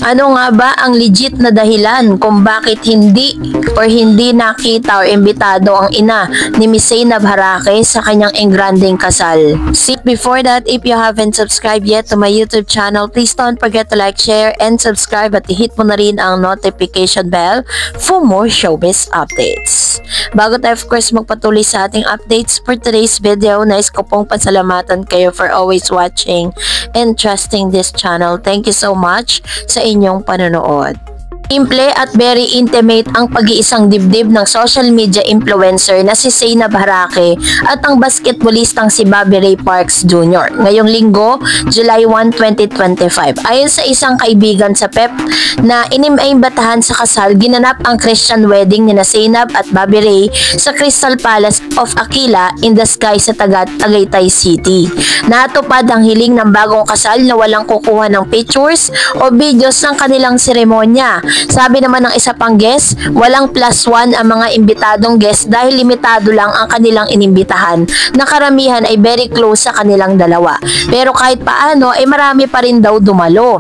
Ano nga ba ang legit na dahilan kung bakit hindi nakita o imbitado ang ina ni Miss Zainab Harake sa kanyang engranding kasal? Before that, if you haven't subscribed yet to my YouTube channel, please don't forget to like, share, and subscribe at i-hit mo na rin ang notification bell for more showbiz updates. Bago tayo of course magpatuloy sa ating updates for today's video, nais ko pong pasalamatan kayo for always watching and trusting this channel. Thank you so much sa inyong panonood. Simple at very intimate ang pag-iisang dibdib ng social media influencer na si Zainab Harake at ang basketballistang si Bobby Ray Parks Jr. ngayong linggo, July 1, 2025. Ayon sa isang kaibigan sa PEP na inimbatahan sa kasal, ginanap ang Christian wedding ni Zainab at Bobby Ray sa Crystal Palace of Aquila in the Sky sa Tagaytay City. Natupad ang hiling ng bagong kasal na walang kukuha ng pictures o videos ng kanilang seremonya. Sabi naman ng isa pang guest, walang +1 ang mga imbitadong guest dahil limitado lang ang kanilang inimbitahan na karamihan ay very close sa kanilang dalawa. Pero kahit paano ay marami pa rin daw dumalo.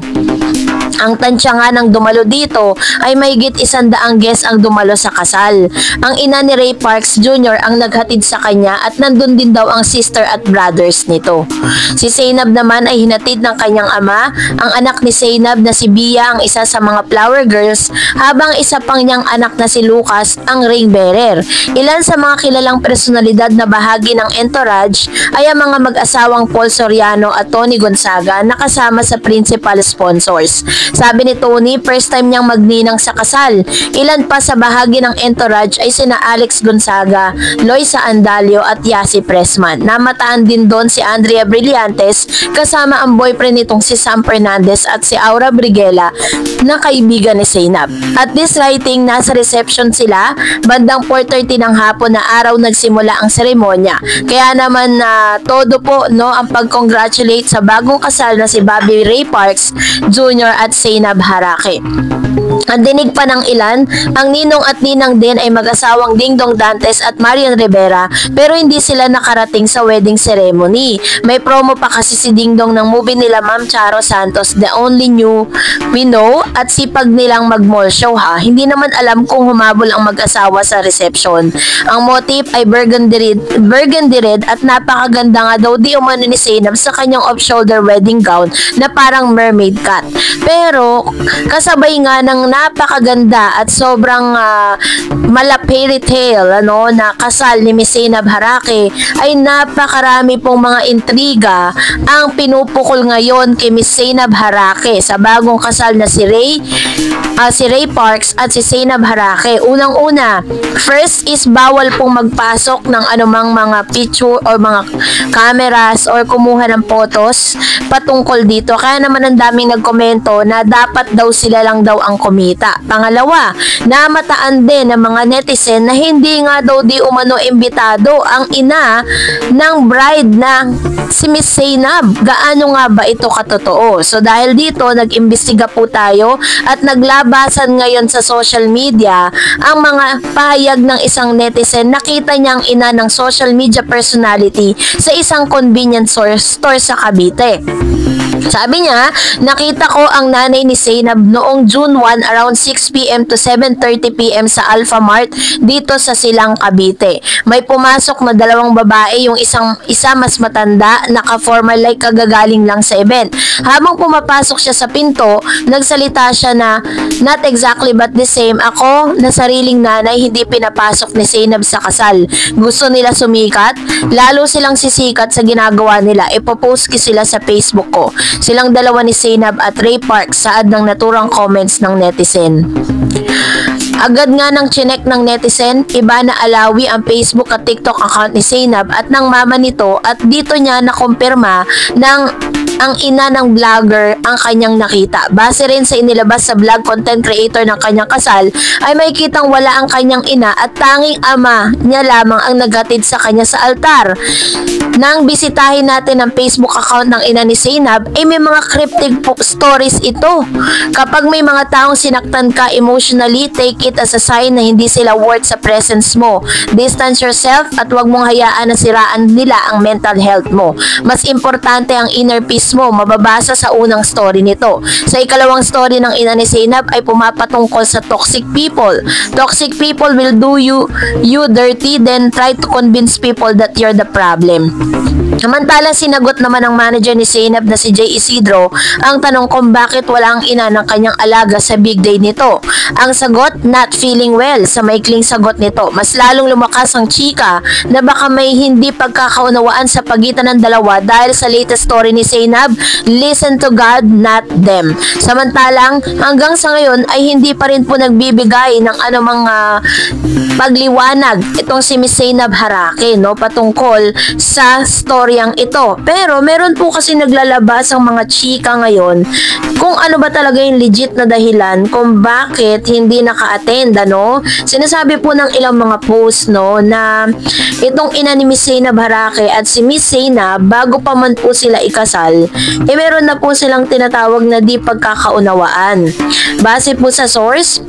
Ang tansya nga ng dumalo dito ay mahigit 100 guests ang dumalo sa kasal. Ang ina ni Ray Parks Jr. ang naghatid sa kanya at nandun din daw ang sister at brothers nito. Si Zainab naman ay hinatid ng kanyang ama, ang anak ni Zainab na si Bia ang isa sa mga flower girls, habang isa pang niyang anak na si Lucas ang ring bearer. Ilan sa mga kilalang personalidad na bahagi ng entourage ay ang mga mag-asawang Paul Soriano at Tony Gonzaga na kasama sa principal sponsors. Sabi ni Tony, first time niyang magninang sa kasal. Ilan pa sa bahagi ng entourage ay sina Alex Gonzaga, Loisa Andalio at Yasi Pressman. Namataan din doon si Andrea Brillantes kasama ang boyfriend nitong si Sam Fernandez at si Aura Briguela na kaibigan ni Zainab. At this writing, nasa reception sila, bandang 4:30 ng hapon na araw nagsimula ang seremonya. Kaya naman todo po ang pag-congratulate sa bagong kasal na si Bobby Ray Parks Jr. at Zainab Harake. Ang dinig pa ng ilan, ang ninong at ninang din ay mag-asawang Dingdong Dantes at Marian Rivera, pero hindi sila nakarating sa wedding ceremony. May promo pa kasi si Dingdong ng movie nila Ma'am Charo Santos, The Only We Know, at sipag nilang mag-mall show ha. Hindi naman alam kung humabol ang mag-asawa sa reception. Ang motif ay burgundy red at napakaganda nga daw di umano ni Zainab sa kanyang off-shoulder wedding gown na parang mermaid cut. Pero kasabay nga ng napakaganda at sobrang fairy tale na kasal ni Miss Zainab Harake ay napakarami pong mga intriga ang pinupukol ngayon kay Miss Zainab Harake sa bagong kasal na si Ray Parks at si Zainab Harake. Unang-una, first is bawal pong magpasok ng anumang mga picture or mga cameras or kumuha ng photos patungkol dito. Kaya naman ang daming nagkomento na dapat daw sila lang daw ang kumita. Pangalawa, namataan din ng mga netizen na hindi nga daw di umano imbitado ang ina ng bride na si Miss Zainab. Gaano nga ba ito katotoo? So dahil dito, nag-imbestiga po tayo at naglabasan ngayon sa social media ang mga pahayag ng isang netizen. Nakita niya ang ina ng social media personality sa isang convenience store sa Cavite. Sabi niya, nakita ko ang nanay ni Zainab noong June 1 around 6 p.m. to 7:30 p.m. sa Alpha Mart dito sa Silang, Cavite. May pumasok na dalawang babae, yung isa mas matanda, naka-formal like kagagaling lang sa event. Habang pumapasok siya sa pinto, nagsalita siya na not exactly but the same. Ako na sariling nanay hindi pinapasok ni Zainab sa kasal. Gusto nila sumikat, lalo silang sisikat sa ginagawa nila. Ipopost ko sila sa Facebook ko. Silang dalawa ni Zainab at Ray Parks, saad ng naturang comments ng netizen. Agad nga nang chinek ng netizen, Ivana Alawi ang Facebook at TikTok account ni Zainab at ng mama nito, at dito niya nakumpirma ng ang ina ng vlogger ang kanyang nakita. Base rin sa inilabas sa vlog content creator ng kanyang kasal, ay makikitang wala ang kanyang ina at tanging ama niya lamang ang naghatid sa kanya sa altar. Nang bisitahin natin ang Facebook account ng ina ni Zainab, ay may mga cryptic stories ito. Kapag may mga taong sinaktan ka emotionally, take it as a sign na hindi sila worth sa presence mo. Distance yourself at huwag mong hayaan na siraan nila ang mental health mo. Mas importante ang inner peace mismo mababasa sa unang story nito. Sa ikalawang story ng ina ni Zainab ay pumapatungkol sa toxic people. Toxic people will do you dirty then try to convince people that you're the problem. Samantalang sinagot naman ng manager ni Zainab na si Jay Isidro ang tanong kung bakit wala ang ina ng kanyang alaga sa big day nito. Ang sagot, not feeling well. Sa maikling sagot nito, mas lalong lumakas ang chika na baka may hindi pagkakaunawaan sa pagitan ng dalawa dahil sa latest story ni Zainab, listen to God, not them. Samantalang hanggang sa ngayon ay hindi pa rin po nagbibigay ng anumang pagliwanag itong si Miss Zainab Harake, no, patungkol sa storyang ito. Pero meron po kasi naglalabas ang mga chika ngayon kung ano ba talaga yung legit na dahilan kung bakit hindi naka-attend, ano. Sinasabi po ng ilang mga post, no, na itong ina ni Miss Zainab Harake at si Miss Zainab, bago pa man po sila ikasal, meron na po silang tinatawag na di pagkakaunawaan. Base po sa source,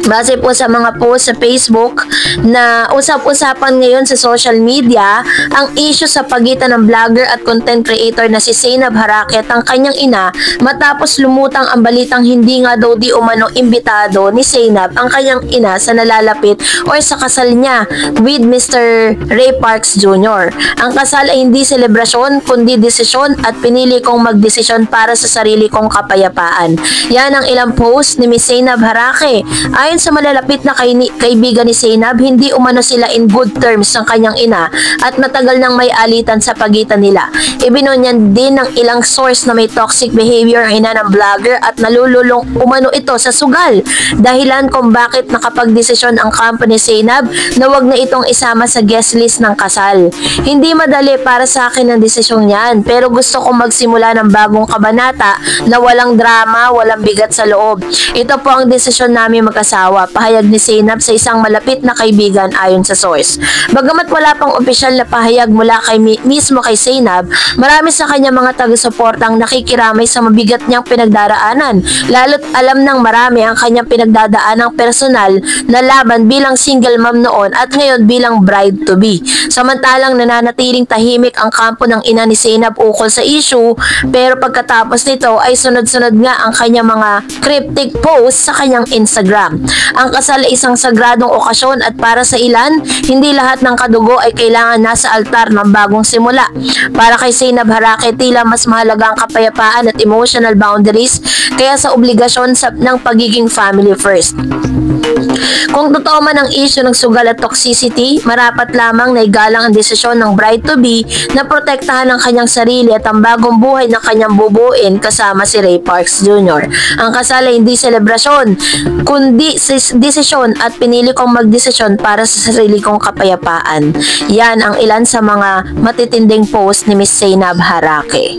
base po sa mga post sa Facebook na usap-usapan ngayon sa social media, ang issue sa pagitan ng vlogger at content creator na si Zainab Harake at ang kanyang ina matapos lumutang ang balitang hindi nga daw di umano imbitado ni Zainab ang kanyang ina sa nalalapit o sa kasal niya with Mr. Ray Parks Jr. Ang kasal ay hindi selebrasyon kundi desisyon at pinili kong magdesisyon para sa sarili kong kapayapaan. Yan ang ilang post ni Miss Zainab Harake. Ayon sa malalapit na kaibigan ni Zainab, hindi umano sila in good terms ng kanyang ina at matagal nang may alitan sa pagitan nila. Ibinunyan din ng ilang source na may toxic behavior ang ina ng vlogger at nalululong umano ito sa sugal. Dahilan kung bakit nakapagdesisyon ang company Zainab na wag na itong isama sa guest list ng kasal. Hindi madali para sa akin ang desisyong yan, pero gusto kong magsimula ng bagong kabanata na walang drama, walang bigat sa loob. Ito po ang desisyon namin mag-asawa, pahayag ni Zainab sa isang malapit na kaibigan ayon sa source. Bagamat wala pang opisyal na pahayag mula mismo kay Zainab, marami sa kanya mga taga-suportang nakikiramay sa mabigat niyang pinagdaraanan, lalo't alam ng marami ang kanyang pinagdadaanang personal na laban bilang single mom noon at ngayon bilang bride-to-be. Samantalang nananatiling tahimik ang kampo ng ina ni Zainab ukol sa issue, pero pagkatapos nito ay sunod-sunod nga ang kanyang mga cryptic posts sa kanyang Instagram. Ang kasal ay isang sagradong okasyon at para sa ilan, hindi lahat ng kadugo ay kailangan nasa altar ng bagong simula. Para kay Zainab Harake, tila mas mahalaga ang kapayapaan at emotional boundaries kaya sa obligasyon ng pagiging family first. Kung totoo man ang issue ng sugal at toxicity, marapat lamang na igalang ang desisyon ng bride-to-be na protektahan ang kanyang sarili at ang bagong buhay na kanyang bubuin kasama si Ray Parks Jr. Ang kasal ay hindi selebrasyon, kundi desisyon at pinili kong magdesisyon para sa sarili kong kapayapaan. Yan ang ilan sa mga matitinding post ni Miss Zainab Harake.